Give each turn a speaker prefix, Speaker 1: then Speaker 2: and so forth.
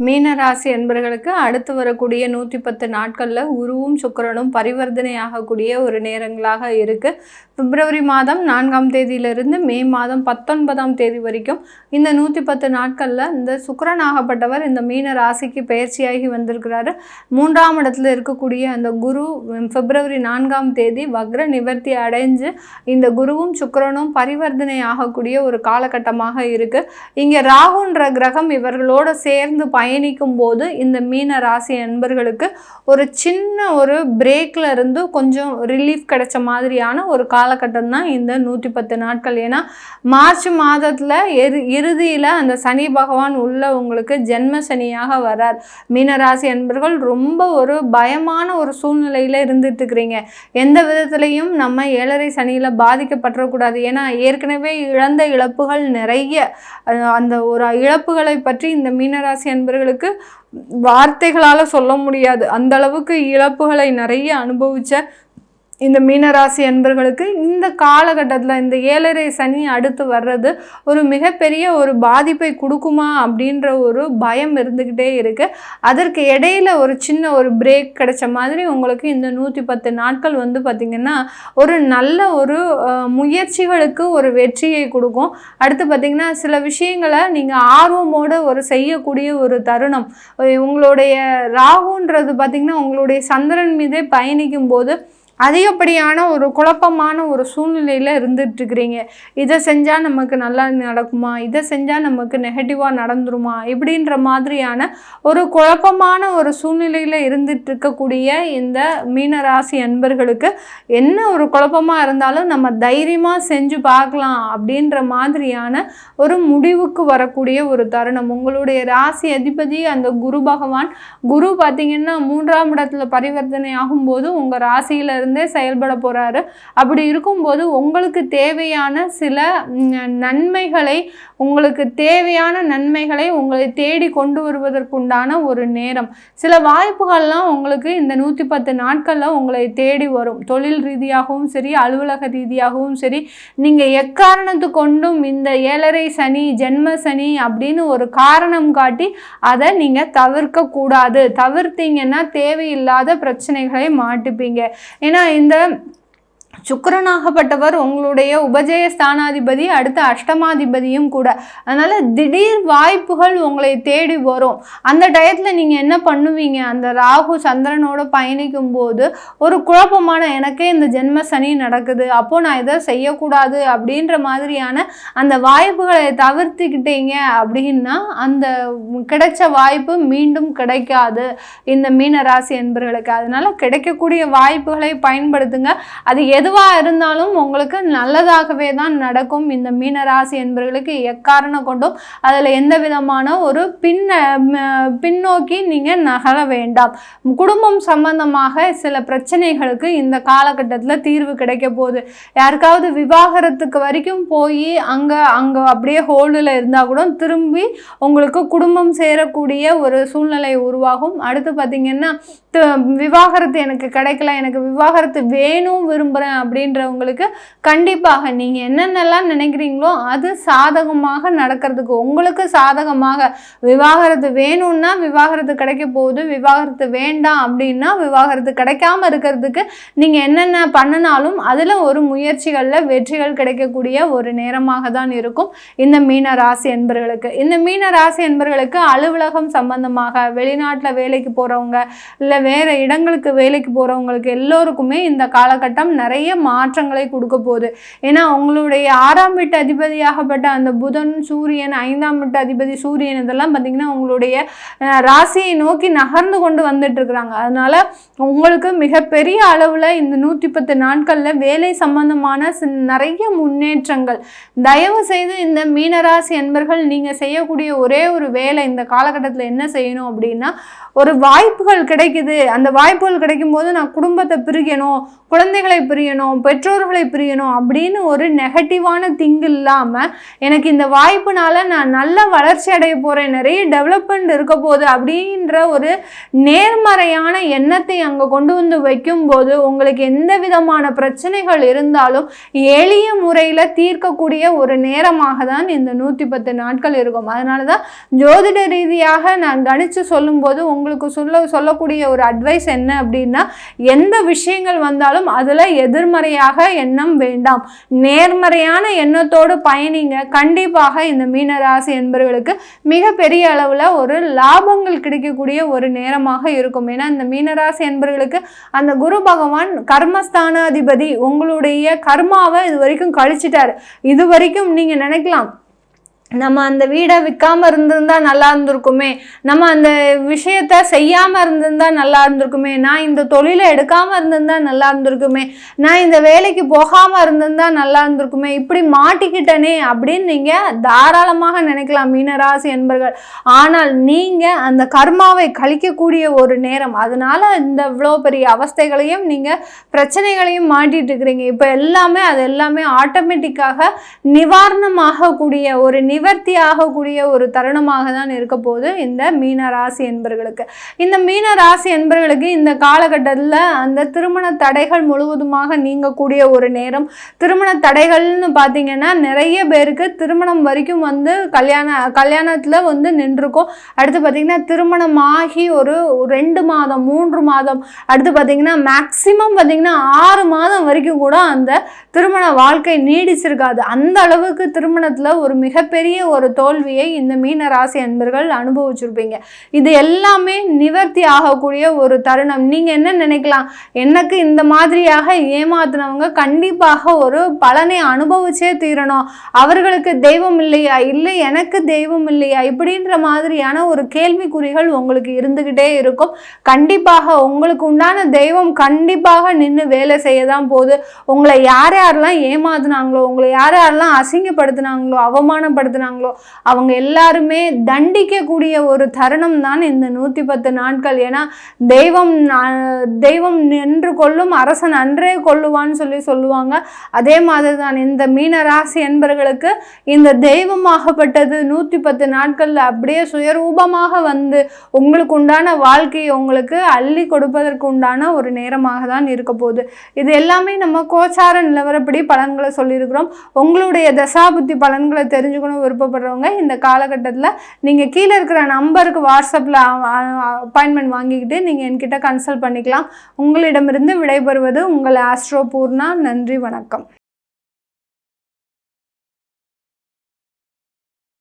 Speaker 1: மீனராசி என்பர்களுக்கு அடுத்து வரக்கூடிய 110 நாட்களில் குருவும் சுக்கிரனும் பரிவர்த்தனை ஆகக்கூடிய ஒரு நேரங்களாக இருக்குது. பிப்ரவரி மாதம் 4ஆம் தேதியிலிருந்து மே மாதம் 19ஆம் தேதி வரைக்கும் இந்த 110 நாட்களில் இந்த சுக்கிரன் ஆகப்பட்டவர் இந்த மீன ராசிக்கு பயிற்சியாகி வந்திருக்கிறாரு. 3ஆம் இடத்துல இருக்கக்கூடிய அந்த குரு பிப்ரவரி 4ஆம் தேதி வக்ர நிவர்த்தி அடைஞ்சு இந்த குருவும் சுக்கிரனும் பரிவர்த்தனை ஆகக்கூடிய ஒரு காலகட்டமாக இருக்குது. இங்கே ராகுன்ற கிரகம் இவர்களோடு சேர்ந்து பயணிக்கும் போது இந்த மீன ராசி அன்பர்களுக்கு ஒரு சின்ன ஒரு பிரேக்ல இருந்து கொஞ்சம் ரிலீஃப் கிடைச்ச மாதிரியான ஒரு காலகட்டம் தான் இந்த 110 நாட்கள். ஏன்னா மார்ச் மாதத்துல இறுதியில அந்த சனி பகவான் உள்ள உங்களுக்கு ஜென்ம சனியாக வரார். மீனராசி அன்பர்கள் ரொம்ப ஒரு பயமான ஒரு சூழ்நிலையில இருந்துட்டு இருக்கிறீங்க. எந்த விதத்திலையும் நம்ம 7.5 சனியில பாதிக்கப்பட்டுறக்கூடாது. ஏன்னா ஏற்கனவே இழந்த இழப்புகள் நிறைய, அந்த ஒரு இழப்புகளை பற்றி இந்த மீனராசி அன்பர்களுக்கு வார்த்தைகளால் சொல்ல முடியாது. அந்த அளவுக்கு இழப்புகளை நிறைய அனுபவிச்ச இந்த மீனராசி அன்பர்களுக்கு இந்த காலகட்டத்தில் இந்த 7.5 சனி அடுத்து வர்றது ஒரு மிகப்பெரிய ஒரு பாதிப்பை கொடுக்குமா அப்படின்ற ஒரு பயம் இருந்துக்கிட்டே இருக்குது. அதற்கு இடையில ஒரு சின்ன ஒரு பிரேக் கிடைச்ச மாதிரி உங்களுக்கு இந்த 110 நாட்கள் வந்து பார்த்திங்கன்னா ஒரு நல்ல ஒரு முயற்சிகளுக்கு ஒரு வெற்றியை கொடுக்கும். அடுத்து பார்த்திங்கன்னா சில விஷயங்களை நீங்கள் ஆர்வமோடு ஒரு செய்யக்கூடிய ஒரு தருணம். உங்களுடைய ராகுன்றது பார்த்திங்கன்னா உங்களுடைய சந்திரன் மீதே பயணிக்கும் போது அதிகப்படியான ஒரு குழப்பமான ஒரு சூழ்நிலையில் இருந்துட்டுருக்கிறீங்க. இதை செஞ்சால் நமக்கு நல்லா நடக்குமா, இதை செஞ்சால் நமக்கு நெகட்டிவாக நடந்துருமா, இப்படின்ற மாதிரியான ஒரு குழப்பமான ஒரு சூழ்நிலையில் இருந்துட்டு இருக்கக்கூடிய இந்த மீனராசி அன்பர்களுக்கு என்ன ஒரு குழப்பமாக இருந்தாலும் நம்ம தைரியமாக செஞ்சு பார்க்கலாம் அப்படின்ற மாதிரியான ஒரு முடிவுக்கு வரக்கூடிய ஒரு தருணம். உங்களுடைய ராசி அதிபதி அந்த குரு பகவான், குரு பார்த்திங்கன்னா 3ஆம் இடத்துல பரிவர்த்தனை ஆகும்போது உங்கள் ராசியில் செயல்பட போறாரு. அப்படி இருக்கும்போது உங்களுக்கு தேவையான சில நன்மைகளை, உங்களுக்கு தேவையான நன்மைகளை உங்களை தேடி கொண்டு வருவதற்குண்டான ஒரு நேரம். சில வாய்ப்புகள்லாம் உங்களுக்கு இந்த 110 நாட்களில் உங்களை தேடி வரும். தொழில் ரீதியாகவும் சரி, அலுவலக ரீதியாகவும் சரி, நீங்கள் எக்காரணத்து கொண்டும் இந்த 7.5 சனி ஜென்ம சனி அப்படின்னு ஒரு காரணம் காட்டி அதை நீங்கள் தவிர்க்க கூடாது. தவிர்த்தீங்கன்னா தேவையில்லாத பிரச்சனைகளை மாட்டுப்பீங்க. ஏன்னா இந்த சுக்கிரனாகப்பட்டவர் உங்களுடைய உபஜய ஸ்தானாதிபதி, அடுத்த அஷ்டமாதிபதியும் கூட. அதனால் திடீர் வாய்ப்புகள் உங்களை தேடி வரும். அந்த டயத்தில் நீங்கள் என்ன பண்ணுவீங்க, அந்த ராகு சந்திரனோட பயணிக்கும் போது ஒரு குழப்பமான எனக்கே இந்த ஜென்ம சனி நடக்குது, அப்போது நான் இதை செய்யக்கூடாது அப்படின்ற மாதிரியான அந்த வாய்ப்புகளை தவிர்த்துக்கிட்டீங்க அப்படின்னா அந்த கிடைச்ச வாய்ப்பு மீண்டும் கிடைக்காது இந்த மீனராசி என்பர்களுக்கு. அதனால் கிடைக்கக்கூடிய வாய்ப்புகளை பயன்படுத்துங்க. அது எதுவாக இருந்தாலும் உங்களுக்கு நல்லதாகவே தான் நடக்கும். இந்த மீனராசி என்பவர்களுக்கு எக்காரணம் கொண்டும் அதில் எந்த விதமான ஒரு பின்னோக்கி நீங்கள் நகர வேண்டாம். குடும்பம் சம்பந்தமாக சில பிரச்சனைகளுக்கு இந்த காலகட்டத்தில் தீர்வு கிடைக்க போகுது. யாருக்காவது விவாகரத்துக்கு வரைக்கும் போய் அங்கே அப்படியே ஹோல்டில் இருந்தால் கூட திரும்பி உங்களுக்கு குடும்பம் சேரக்கூடிய ஒரு சூழ்நிலை உருவாகும். அடுத்து பார்த்திங்கன்னா விவாகரத்து எனக்கு கிடைக்கல, எனக்கு விவாகரத்து வேணும் விரும்புகிறேன் அப்படின்றவங்களுக்கு கண்டிப்பாக நீங்கள் என்னென்னலாம் நினைக்கிறீங்களோ அது சாதகமாக நடக்கிறதுக்கு, உங்களுக்கு சாதகமாக விவாகரத்து வேணும்னா விவாகரத்து கிடைக்க போகுது, விவாகரத்து வேண்டாம் அப்படின்னா விவாகரத்து கிடைக்காம இருக்கிறதுக்கு நீங்கள் என்னென்ன பண்ணினாலும் அதில் ஒரு முயற்சிகளில் வெற்றிகள் கிடைக்கக்கூடிய ஒரு நேரமாக தான் இருக்கும் இந்த மீன ராசி என்பர்களுக்கு. இந்த மீன ராசி என்பர்களுக்கு அலுவலகம் சம்பந்தமாக வெளிநாட்டில் வேலைக்கு போகிறவங்க, இல்லை வேறு இடங்களுக்கு வேலைக்கு போகிறவங்களுக்கு எல்லோருக்குமே இந்த காலகட்டம் நிறைய மாற்றங்களை கொடுக்க போகுது. ஏன்னா உங்களுடைய 6ஆம் வீட்டு அதிபதியாகப்பட்ட அந்த புதன், சூரியன், 5ஆம் வீட்டு அதிபதி சூரியன், இதெல்லாம் பார்த்திங்கன்னா உங்களுடைய ராசியை நோக்கி நகர்ந்து கொண்டு வந்துட்டு இருக்கிறாங்க. அதனால உங்களுக்கு மிகப்பெரிய அளவில் இந்த 110 நாட்களில் வேலை சம்பந்தமான நிறைய முன்னேற்றங்கள். தயவு செய்து இந்த மீனராசி என்பர்கள் நீங்கள் செய்யக்கூடிய ஒரே ஒரு வேலை இந்த காலகட்டத்தில் என்ன செய்யணும் அப்படின்னா, ஒரு வாய்ப்புகள் கிடைக்குது, அந்த வாய்ப்புகள் கிடைக்கும் போது நான் குடும்பத்தை பிரிக்கணும், குழந்தைகளை பிரியணும் பிரியணும், பெற்றோர்களை பிரியணும் அப்படின்னு ஒரு நெகட்டிவான திங்க் இல்லாமல் எனக்கு இந்த வாய்ப்புனால நான் நல்ல வளர்ச்சி அடைய போகிறேன், நிறைய டெவலப்மெண்ட் இருக்க போகுது அப்படின்ற ஒரு நேர்மறையான எண்ணத்தை அங்கே கொண்டு வந்து வைக்கும்போது உங்களுக்கு எந்த விதமான பிரச்சனைகள் இருந்தாலும் எளிய முறையில் தீர்க்கக்கூடிய ஒரு நேரமாக தான் இந்த 110 நாட்கள் இருக்கும். அதனால தான் ஜோதிட ரீதியாக நான் கணிச்சு சொல்லும்போது உங்களுக்கு சொல்லக்கூடிய ஒரு அட்வைஸ் என்ன அப்படின்னா, எந்த விஷயங்கள் வந்தாலும் அதில் எதிர்மறையாக எண்ணம் வேண்டாம், நேர்மறையான எண்ணத்தோடு பயணிங்க. கண்டிப்பாக இந்த மீனராசி என்பவர்களுக்கு மிகப்பெரிய அளவில் ஒரு லாபங்கள் கிடைக்கக்கூடிய ஒரு நேரமாக இருக்கும். ஏன்னா இந்த மீனராசி என்பவர்களுக்கு அந்த குரு பகவான் கர்மஸ்தானாதிபதி உங்களுடைய கர்மாவை இது வரைக்கும் கழிச்சிட்டாரு. இது வரைக்கும் நீங்கள் நினைக்கலாம் நம்ம அந்த வீடை விற்காமல் இருந்திருந்தா நல்லா இருந்திருக்குமே, நம்ம அந்த விஷயத்த செய்யாமல் இருந்திருந்தா நல்லா இருந்திருக்குமே, நான் இந்த தொழிலை எடுக்காமல் இருந்திருந்தா நல்லா இருந்திருக்குமே, நான் இந்த வேலைக்கு போகாமல் இருந்திருந்தா நல்லா இருந்திருக்குமே, இப்படி மாட்டிக்கிட்டனே அப்படின்னு நீங்கள் தாராளமாக நினைக்கலாம் மீனராசி என்பர்கள். ஆனால் நீங்கள் அந்த கர்மாவை கழிக்கக்கூடிய ஒரு நேரம். அதனால இந்த இவ்வளோ பெரிய அவஸ்தைகளையும் நீங்கள் பிரச்சனைகளையும் மாட்டிட்டு இருக்கிறீங்க. இப்போ அது எல்லாமே ஆட்டோமேட்டிக்காக நிவாரணமாகக்கூடிய ஒரு நிவர்த்தி ஆகக்கூடிய ஒரு தருணமாக தான் இருக்க போது இந்த மீனராசி என்பர்களுக்கு. இந்த மீனராசி என்பர்களுக்கு இந்த காலகட்டத்தில் அந்த திருமண தடைகள் முழுவதுமாக நீங்கக்கூடிய ஒரு நேரம். திருமண தடைகள்னு பார்த்தீங்கன்னா நிறைய பேருக்கு திருமணம் வரைக்கும் வந்து கல்யாணத்தில் வந்து நின்றுருக்கும். அடுத்து பார்த்தீங்கன்னா திருமணம் ஆகி ஒரு 2 மாதம் 3 மாதம், அடுத்து பார்த்தீங்கன்னா மேக்சிமம் பார்த்தீங்கன்னா 6 மாதம் வரைக்கும் கூட அந்த திருமண வாழ்க்கை நீடிச்சிருக்காது. அந்த அளவுக்கு திருமணத்தில் ஒரு மிகப்பெரிய ஒரு தோல்வியை இந்த மீன ராசி அன்பர்கள் அனுபவிச்சிருப்பீங்க. இது எல்லாமே நிவர்த்தி ஆகக்கூடிய ஒரு தருணம். நீங்க என்ன நினைக்கலாம், எனக்கு இந்த மாதிரியாக ஏமாத்தினவங்க கண்டிப்பாக ஒரு பலனை அனுபவிச்சே தீரணும், அவர்களுக்கு தெய்வம் இல்லையா, இல்லை எனக்கு தெய்வம் இல்லையா, இப்படின்ற மாதிரியான ஒரு கேள்விக்குறிகள் உங்களுக்கு இருந்துகிட்டே இருக்கும். கண்டிப்பாக உங்களுக்கு உண்டான தெய்வம் கண்டிப்பாக நின்று வேலை செய்ய தான் போகுது. உங்களை யாரெல்லாம் ஏமாத்தினாங்களோ, உங்களை யாரெல்லாம் அசிங்கப்படுத்தினாங்களோ, அவமானப்படுத்தினாங்களோ, அவங்க எல்லாருமே தண்டிக்கக்கூடிய ஒரு தருணம் தான் இந்த 110 நாட்கள். ஏன்னா தெய்வம் நின்று கொள்ளும், அரசன் அன்றே கொள்ளுவான்னு சொல்லுவாங்க. அதே மாதிரி தான் இந்த மீனராசி என்பர்களுக்கு இந்த தெய்வமாகப்பட்டது 110 நாட்கள்ல அப்படியே சுயரூபமாக வந்து உங்களுக்கு உண்டான வாழ்க்கையை உங்களுக்கு அள்ளி கொடுப்பதற்கு உண்டான ஒரு நேரமாக தான் இருக்க போகுது. இது எல்லாமே நம்ம கோச்சார நிலவரப்படி பலன்களை சொல்லியிருக்கிறோம். உங்களுடைய தசாபுத்தி பலன்களை தெரிஞ்சுக்கணும் விருப்பப்படுறவங்க இந்த காலகட்டத்தில் நீங்கள் கீழே இருக்கிற நம்பருக்கு வாட்ஸ்அப்பில் அப்பாயின்மெண்ட் வாங்கிக்கிட்டு நீங்கள் என்கிட்ட கன்சல்ட் பண்ணிக்கலாம். உங்களிடமிருந்து விடைபெறுவது உங்கள் ஆஸ்ட்ரோ பூர்ணா. நன்றி, வணக்கம்.